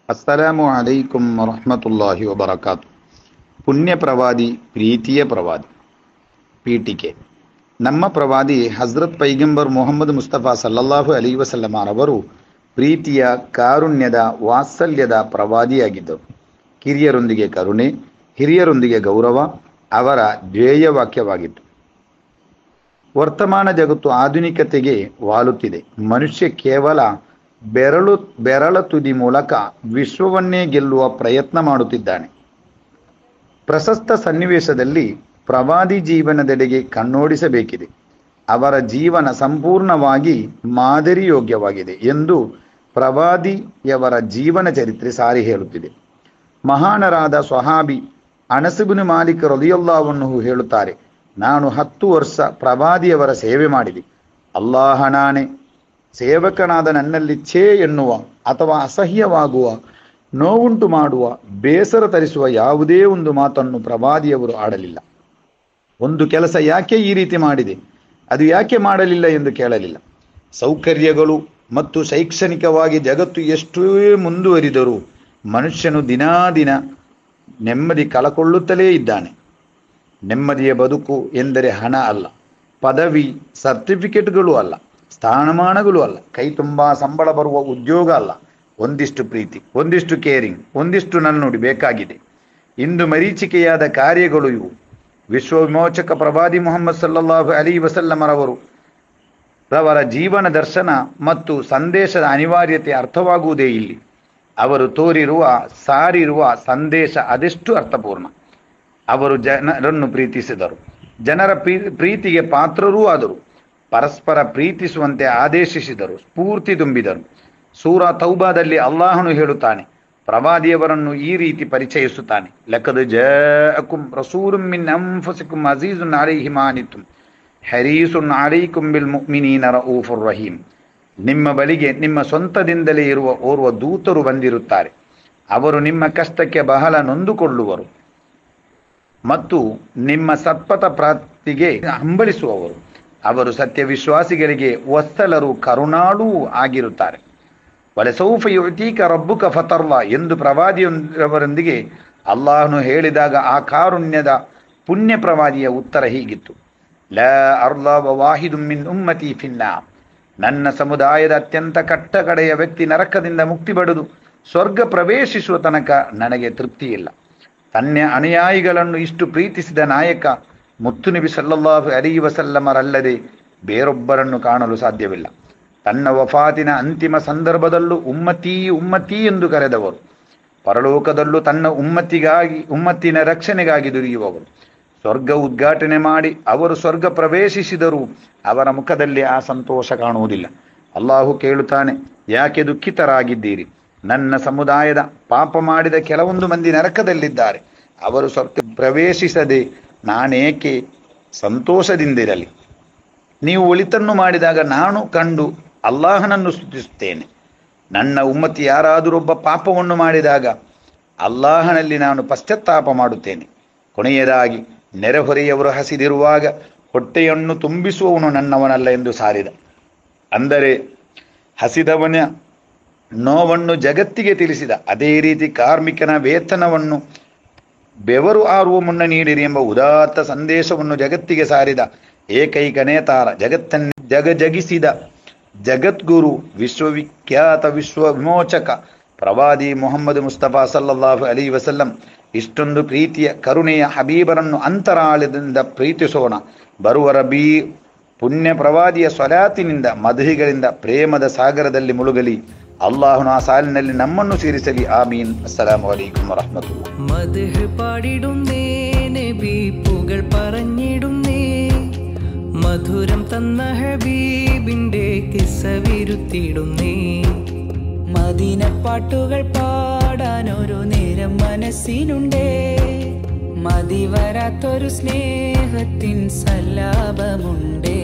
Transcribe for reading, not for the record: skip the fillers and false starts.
ಅಸ್ಸಲಾಮು ಅಲೈಕುಂ ವರಹಮತುಲ್ಲಾಹಿ ವಬರಕಾತು. ಪುಣ್ಯ ಪ್ರವಾದಿ, ಪ್ರೀತಿಯ ಪ್ರವಾದಿ. ಪೀಠಿಕೆ. ನಮ್ಮ ಪ್ರವಾದಿ ಹಜರತ್ ಪೈಗಂಬರ್ ಮೊಹಮ್ಮದ್ ಮುಸ್ತಫಾ ಸಲ್ಲಲ್ಲಾಹು ಅಲೈಹಿ ವಸಲ್ಲಮರವರು ಪ್ರೀತಿಯ, ಕಾರುಣ್ಯದ, ವಾತ್ಸಲ್ಯದ ಪ್ರವಾದಿಯಾಗಿದ್ದರು. ಕಿರಿಯರೊಂದಿಗೆ ಕರುಣೆ, ಹಿರಿಯರೊಂದಿಗೆ ಗೌರವ ಅವರ ಧ್ಯೇಯವಾಕ್ಯವಾಗಿತ್ತು. ವರ್ತಮಾನ ಜಗತ್ತು ಆಧುನಿಕತೆಗೆ ವಾಲುತ್ತಿದೆ. ಮನುಷ್ಯ ಕೇವಲ ಬೆರಳ ತುದಿ ಮೂಲಕ ವಿಶ್ವವನ್ನೇ ಗೆಲ್ಲುವ ಪ್ರಯತ್ನ ಮಾಡುತ್ತಿದ್ದಾನೆ. ಪ್ರಸಕ್ತ ಸನ್ನಿವೇಶದಲ್ಲಿ ಪ್ರವಾದಿ ಜೀವನದೆಡೆಗೆ ಕಣ್ಣೋಡಿಸಬೇಕಿದೆ. ಅವರ ಜೀವನ ಸಂಪೂರ್ಣವಾಗಿ ಮಾದರಿಯೋಗ್ಯವಾಗಿದೆ ಎಂದು ಪ್ರವಾದಿಯವರ ಜೀವನ ಚರಿತ್ರೆ ಸಾರಿ ಹೇಳುತ್ತಿದೆ. ಮಹಾನರಾದ ಸ್ವಹಾಬಿ ಅನಸ್ ಇಬ್ನ್ ಮಾಲಿಕ್ ರಲಿಯಲ್ಲಾಹು ಅನ್ಹು ಹೇಳುತ್ತಾರೆ, ನಾನು 10 ವರ್ಷ ಪ್ರವಾದಿಯವರ ಸೇವೆ ಮಾಡಿದೆ. ಅಲ್ಲಾಹನಾಣೆ, ಸೇವಕನಾದ ನನ್ನಲ್ಲಿ ಛೇ ಎನ್ನುವ ಅಥವಾ ಅಸಹ್ಯವಾಗುವ, ನೋವುಂಟು ಮಾಡುವ, ಬೇಸರ ತರಿಸುವ ಯಾವುದೇ ಒಂದು ಮಾತನ್ನು ಪ್ರವಾದಿಯವರು ಆಡಲಿಲ್ಲ. ಒಂದು ಕೆಲಸ ಯಾಕೆ ಈ ರೀತಿ ಮಾಡಿದೆ, ಅದು ಯಾಕೆ ಮಾಡಲಿಲ್ಲ ಎಂದು ಕೇಳಲಿಲ್ಲ. ಸೌಕರ್ಯಗಳು ಮತ್ತು ಶೈಕ್ಷಣಿಕವಾಗಿ ಜಗತ್ತು ಎಷ್ಟೇ ಮುಂದುವರಿದರೂ ಮನುಷ್ಯನು ದಿನಾದಿನ ನೆಮ್ಮದಿ ಕಳಕೊಳ್ಳುತ್ತಲೇ ಇದ್ದಾನೆ. ನೆಮ್ಮದಿಯ ಬದುಕು ಎಂದರೆ ಹಣ ಅಲ್ಲ, ಪದವಿ ಸರ್ಟಿಫಿಕೇಟ್ಗಳು ಅಲ್ಲ, ಸ್ಥಾನಮಾನಗಳು ಅಲ್ಲ, ಕೈ ತುಂಬ ಸಂಬಳ ಬರುವ ಉದ್ಯೋಗ ಅಲ್ಲ. ಒಂದಿಷ್ಟು ಪ್ರೀತಿ, ಒಂದಿಷ್ಟು ಕೇರಿಂಗ್, ಒಂದಿಷ್ಟು ನನ್ನುಡಿ ಬೇಕಾಗಿದೆ. ಇಂದು ಮರೀಚಿಕೆಯಾದ ಕಾರ್ಯಗಳು ಇವು. ವಿಶ್ವ ವಿಮೋಚಕ ಪ್ರವಾದಿ ಮುಹಮ್ಮದ್ ಸಲ್ಲಲ್ಲಾಹು ಅಲೈಹಿ ವಸಲ್ಲಮರವರು ರವರ ಜೀವನ ದರ್ಶನ ಮತ್ತು ಸಂದೇಶದ ಅನಿವಾರ್ಯತೆ ಅರ್ಥವಾಗುವುದೇ ಇಲ್ಲಿ. ಅವರು ತೋರಿರುವ, ಸಾರಿರುವ ಸಂದೇಶ ಅದೆಷ್ಟು ಅರ್ಥಪೂರ್ಣ. ಅವರು ಜನರನ್ನು ಪ್ರೀತಿಸಿದರು, ಜನರ ಪ್ರೀತಿಗೆ ಪಾತ್ರರೂ ಆದರು, ಪರಸ್ಪರ ಪ್ರೀತಿಸುವಂತೆ ಆದೇಶಿಸಿದರು, ಸ್ಫೂರ್ತಿ ತುಂಬಿದರು. ಸೂರಾ ತೌಬಾದಲ್ಲಿ ಅಲ್ಲಾಹನು ಹೇಳುತ್ತಾನೆ, ಪ್ರವಾದಿಯವರನ್ನು ಈ ರೀತಿ ಪರಿಚಯಿಸುತ್ತಾನೆ, ಲಕದ್ ಜಾಅಕುಂ ರಸೂಲುಂ ಮಿನ್ ಅನ್ಫುಸಿಕುಂ ಅಜೀಜುನ್ ಅಲೈಹಿ ಮಾ ಅನಿತ್ತುಂ ಹರೀಸುನ್ ಅಲೈಕುಂ ಬಿಲ್ ಮುಅ್ಮಿನೀನ ರഊಫುರ್ ರಹೀಮ್. ನಿಮ್ಮ ಬಳಿಗೆ ನಿಮ್ಮ ಸ್ವಂತದಿಂದಲೇ ಇರುವ ಓರ್ವ ದೂತರು ಬಂದಿರುತ್ತಾರೆ. ಅವರು ನಿಮ್ಮ ಕಷ್ಟಕ್ಕೆ ಬಹಳ ನೊಂದುಕೊಳ್ಳುವರು ಮತ್ತು ನಿಮ್ಮ ಸತ್ಪಥ ಪ್ರಾಪ್ತಿಗೆ ಹಂಬಲಿಸುವವರು. ಅವರು ಸತ್ಯ ವಿಶ್ವಾಸಿಗಳಿಗೆ ವತ್ಸಲರು, ಕರುಣಾಳೂ ಆಗಿರುತ್ತಾರೆ. ವಲಸೌಫ ಯುತೀಕ ರಬ್ಬುಕ ಫತರ್ವಾ ಎಂದು ಪ್ರವಾದಿಯವರೊಂದಿಗೆ ಅಲ್ಲಾಹನು ಹೇಳಿದಾಗ ಆ ಕಾರುಣ್ಯದ ಪುಣ್ಯ ಪ್ರವಾದಿಯ ಉತ್ತರ ಹೀಗಿತ್ತು, ಲಾ ಅರ್ಲಾ ವಾಹಿದುಂ ಮಿನ್ ಉಮ್ಮತಿ ಫಿನ್ನಾರ್. ನನ್ನ ಸಮುದಾಯದ ಅತ್ಯಂತ ಕಟ್ಟಕಡೆಯ ವ್ಯಕ್ತಿ ನರಕದಿಂದ ಮುಕ್ತಿ ಪಡೆದು ಸ್ವರ್ಗ ಪ್ರವೇಶಿಸುವ ತನಕ ನನಗೆ ತೃಪ್ತಿ ಇಲ್ಲ. ತನ್ನ ಅನುಯಾಯಿಗಳನ್ನು ಇಷ್ಟು ಪ್ರೀತಿಸಿದ ನಾಯಕ ಮುತ್ತು ನಬಿ ಸಲ್ಲಲ್ಲಾಹು ಅಲೈಹಿ ವಸಲ್ಲಮರಲ್ಲದೆ ಬೇರೊಬ್ಬರನ್ನು ಕಾಣಲು ಸಾಧ್ಯವಿಲ್ಲ. ತನ್ನ ವಫಾತಿನ ಅಂತಿಮ ಸಂದರ್ಭದಲ್ಲೂ ಉಮ್ಮತಿ ಉಮ್ಮತಿ ಎಂದು ಕರೆದವರು, ಪರಲೋಕದಲ್ಲೂ ತನ್ನ ಉಮ್ಮತ್ತಿನ ರಕ್ಷಣೆಗಾಗಿ ದುಡಿಯುವವರು. ಸ್ವರ್ಗ ಉದ್ಘಾಟನೆ ಮಾಡಿ ಅವರು ಸ್ವರ್ಗ ಪ್ರವೇಶಿಸಿದರೂ ಅವರ ಮುಖದಲ್ಲಿ ಆ ಸಂತೋಷ ಕಾಣುವುದಿಲ್ಲ. ಅಲ್ಲಾಹು ಕೇಳುತ್ತಾನೆ, ಯಾಕೆ ದುಃಖಿತರಾಗಿದ್ದೀರಿ? ನನ್ನ ಸಮುದಾಯದ ಪಾಪ ಮಾಡಿದ ಕೆಲವೊಂದು ಮಂದಿ ನರಕದಲ್ಲಿದ್ದಾರೆ. ಅವರು ಸ್ವರ್ಗ ಪ್ರವೇಶಿಸದೆ ನಾನೇಕೆ ಸಂತೋಷದಿಂದಿರಲಿ? ನೀವು ಒಳಿತನ್ನು ಮಾಡಿದಾಗ ನಾನು ಕಂಡು ಅಲ್ಲಾಹನನ್ನು ಸ್ತುತಿಸುತ್ತೇನೆ. ನನ್ನ ಉಮ್ಮತಿ ಯಾರಾದರೊಬ್ಬ ಪಾಪವನ್ನು ಮಾಡಿದಾಗ ಅಲ್ಲಾಹನಲ್ಲಿ ನಾನು ಪಶ್ಚಾತ್ತಾಪ ಮಾಡುತ್ತೇನೆ. ಕೊನೆಯದಾಗಿ ನೆರೆಹೊರೆಯವರು ಹಸಿದಿರುವಾಗ ಹೊಟ್ಟೆಯನ್ನು ತುಂಬಿಸುವವನು ನನ್ನವನಲ್ಲ ಎಂದು ಸಾರಿದ. ಅಂದರೆ ಹಸಿದವನ ನೋವನ್ನು ಜಗತ್ತಿಗೆ ತಿಳಿಸಿದ. ಅದೇ ರೀತಿ ಕಾರ್ಮಿಕನ ವೇತನವನ್ನು ಬೆವರು ಆರುವ ಮುನ್ನ ನೀಡಿರಿ ಎಂಬ ಉದಾತ್ತ ಸಂದೇಶವನ್ನು ಜಗತ್ತಿಗೆ ಸಾರಿದ ಏಕೈಕ ನೇತಾರ, ಜಗತ್ತನ್ನು ಜಗಜಗಿಸಿದ ಜಗದ್ಗುರು, ವಿಶ್ವವಿಖ್ಯಾತ ವಿಶ್ವ ವಿಮೋಚಕ ಪ್ರವಾದಿ ಮುಹಮ್ಮದ್ ಮುಸ್ತಫಾ ಸಲ್ಲಲ್ಲಾಹು ಅಲೈಹಿ ವಸಲ್ಲಂ. ಇಷ್ಟೊಂದು ಪ್ರೀತಿಯ, ಕರುಣೆಯ ಹಬೀಬರನ್ನು ಅಂತರಾಳದಿಂದ ಪ್ರೀತಿಸೋಣ. ಬರುವ ರಬೀ ಪುಣ್ಯ ಪ್ರವಾದಿಯ ಸ್ವಲಾತಿನಿಂದ, ಮಧುಹಿಗಳಿಂದ ಪ್ರೇಮದ ಸಾಗರದಲ್ಲಿ ಮುಳುಗಲಿ. അള്ളാഹു ആ സാലിನಲ್ಲಿ നമ്മನ್ನು ಸೇರಿಸಲಿ. ആമീൻ. അസ്സലാമു അലൈക്കും വറഹ്മത്തുള്ളാഹി. മദ്ഹ് പാടിടുന്നേ, നബി പുകൾ പറഞ്ഞിടുന്നേ, മധുരം തന്ന ഹബീബിന്റെ കിസ്സ വിരുത്തിടുന്നേ. മദീന പാട്ടുകൾ പാടാൻ ഒരു നേരം മനസ്സിലുണ്ടേ, മതി വരാത്തൊരു സ്നേഹത്തിൻ സല്ലാപമുണ്ടേ.